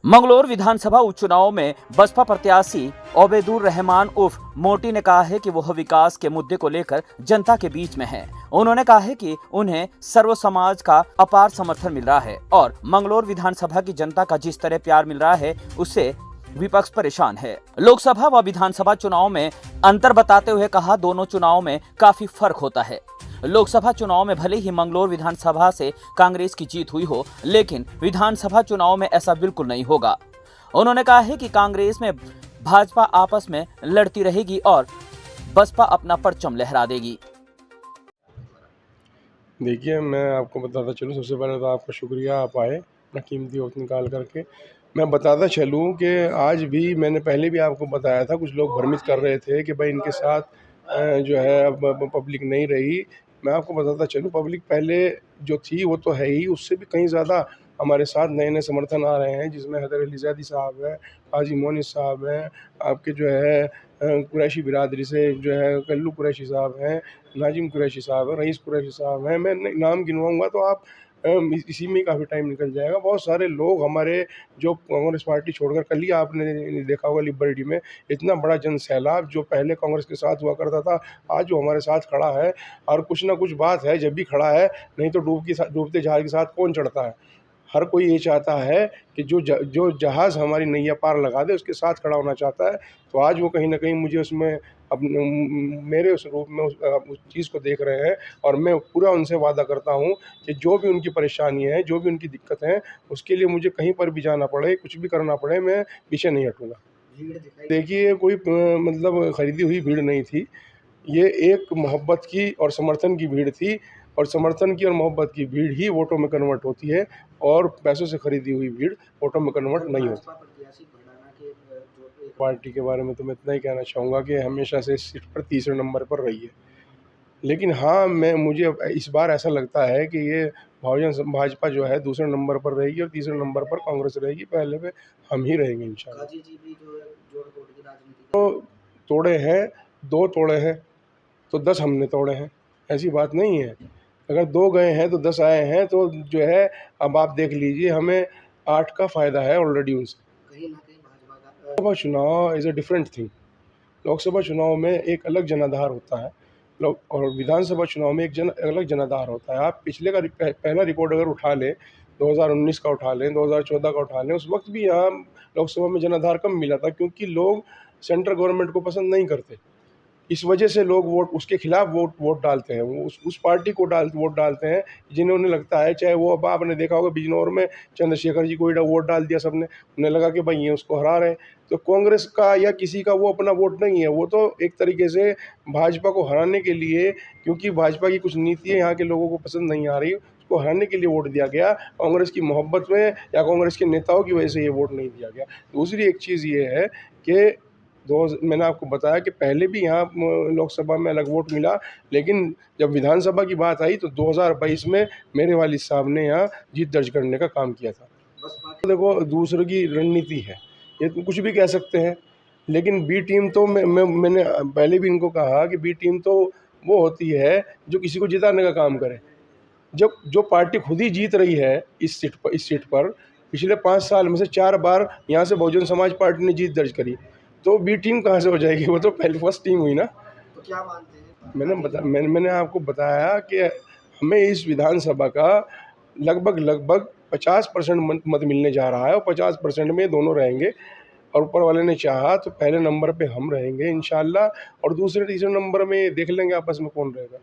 मंगलौर विधानसभा उपचुनाव में बसपा प्रत्याशी ओबेदुर रहमान उर्फ मोटी ने कहा है कि वह विकास के मुद्दे को लेकर जनता के बीच में है। उन्होंने कहा है कि उन्हें सर्व समाज का अपार समर्थन मिल रहा है और मंगलौर विधानसभा की जनता का जिस तरह प्यार मिल रहा है उससे विपक्ष परेशान है। लोकसभा व विधानसभा चुनाव में अंतर बताते हुए कहा, दोनों चुनाव में काफी फर्क होता है। लोकसभा चुनाव में भले ही मंगलौर विधानसभा से कांग्रेस की जीत हुई हो, लेकिन विधानसभा चुनाव में ऐसा बिल्कुल नहीं होगा। उन्होंने कहा है कि कांग्रेस में भाजपा आपस में लड़ती रहेगी और बसपा अपना परचम लहरा देगी। देखिए, मैं आपको बताता चलूँ, सबसे पहले तो आपका शुक्रिया, आप आए अपना कीमती वक्त निकाल करके। मैं बताता चलूँ कि आज भी मैंने पहले भी आपको बताया था, कुछ लोग भ्रमित कर रहे थे कि भाई इनके साथ जो है अब पब्लिक नहीं रही। मैं आपको बताता चलूँ, पब्लिक पहले जो थी वो तो है ही, उससे भी कहीं ज़्यादा हमारे साथ नए-नए समर्थन आ रहे हैं, जिसमें हैदर अली ज़ैदी साहब हैं, हाजी मोनिस साहब हैं, आपके जो है कुरैशी बिरादरी से जो है कल्लू कुरैशी साहब हैं, नाजिम कुरैशी साहब हैं, रईस कुरैशी साहब हैं। मैं नाम गिनवाऊँगा तो आप इसी में काफ़ी टाइम निकल जाएगा। बहुत सारे लोग हमारे जो कांग्रेस पार्टी छोड़कर, कल ही आपने देखा होगा लिबर्टी में इतना बड़ा जन सैलाब जो पहले कांग्रेस के साथ हुआ करता था, आज जो हमारे साथ खड़ा है। और कुछ ना कुछ बात है जब भी खड़ा है, नहीं तो डूबते जहाज़ के साथ कौन चढ़ता है। हर कोई ये चाहता है कि जो जहाज़ हमारी नैया पार लगा दे उसके साथ खड़ा होना चाहता है। तो आज वो कहीं न कहीं मुझे उसमें मेरे उस रूप में उस चीज़ को देख रहे हैं। और मैं पूरा उनसे वादा करता हूँ कि जो भी उनकी परेशानी है, जो भी उनकी दिक्कत है, उसके लिए मुझे कहीं पर भी जाना पड़े, कुछ भी करना पड़े, मैं पीछे नहीं हटूँगा। देखिए, कोई मतलब खरीदी हुई भीड़ नहीं थी। ये एक मोहब्बत की और समर्थन की भीड़ थी, और समर्थन की और मोहब्बत की भीड़ ही वोटों में कन्वर्ट होती है, और पैसों से खरीदी हुई भीड़ वोटों में कन्वर्ट नहीं होती। पार्टी के बारे में तो मैं इतना ही कहना चाहूँगा कि हमेशा से इस सीट पर तीसरे नंबर पर रही है। लेकिन हाँ, मुझे अब इस बार ऐसा लगता है कि ये भाजपा जो है दूसरे नंबर पर रहेगी और तीसरे नंबर पर कांग्रेस रहेगी, पहले पे हम ही रहेंगे इंशाल्लाह। तो तोड़े हैं, 2 तोड़े हैं, तो 10 हमने तोड़े हैं, ऐसी बात नहीं है। अगर 2 गए हैं तो 10 आए हैं, तो जो है अब आप देख लीजिए, हमें 8 का फ़ायदा है ऑलरेडी उनसे। लोकसभा चुनाव is a different thing. Lok Sabha चुनाव में एक अलग जनाधार होता है, लोग, और विधानसभा चुनाव में अलग जनाधार होता है। आप पिछले का पहला रिकॉर्ड अगर उठा लें, 2019 का उठा लें, 2014 का उठा लें, उस वक्त भी यहाँ लोकसभा में जनाधार कम मिला था, क्योंकि लोग सेंट्रल गवर्नमेंट को पसंद नहीं करते। इस वजह से लोग वोट उसके खिलाफ वोट डालते हैं, वो उस पार्टी को वोट डालते हैं जिन्हें उन्हें लगता है, चाहे वो, अब आपने देखा होगा बिजनौर में चंद्रशेखर जी को वोट डाल दिया सबने, उन्हें लगा कि भाई ये उसको हरा रहे हैं। तो कांग्रेस का या किसी का वो अपना वोट नहीं है, वो तो एक तरीके से भाजपा को हराने के लिए, क्योंकि भाजपा की कुछ नीतियाँ यहाँ के लोगों को पसंद नहीं आ रही, उसको हराने के लिए वोट दिया गया। कांग्रेस की मोहब्बत में या कांग्रेस के नेताओं की वजह से ये वोट नहीं दिया गया। दूसरी एक चीज़ ये है कि मैंने आपको बताया कि पहले भी यहाँ लोकसभा में अलग वोट मिला, लेकिन जब विधानसभा की बात आई तो 2022 में मेरे वालिद साहब ने यहाँ जीत दर्ज करने का काम किया था। तो देखो, दूसरों की रणनीति है, ये तो कुछ भी कह सकते हैं, लेकिन बी टीम तो मैंने पहले भी इनको कहा कि बी टीम तो वो होती है जो किसी को जिताने का काम करे। जब जो पार्टी खुद ही जीत रही है इस सीट पर पिछले 5 साल में से 4 बार यहाँ से बहुजन समाज पार्टी ने जीत दर्ज करी, तो बी टीम कहाँ से हो जाएगी? वो तो पहली फर्स्ट टीम हुई ना। तो क्या मानते हैं? मैंने आपको बताया कि हमें इस विधानसभा का लगभग 50% मत मिलने जा रहा है, और 50% में दोनों रहेंगे, और ऊपर वाले ने चाहा तो पहले नंबर पे हम रहेंगे इंशाल्लाह, और दूसरे तीसरे नंबर में देख लेंगे आपस में कौन रहेगा।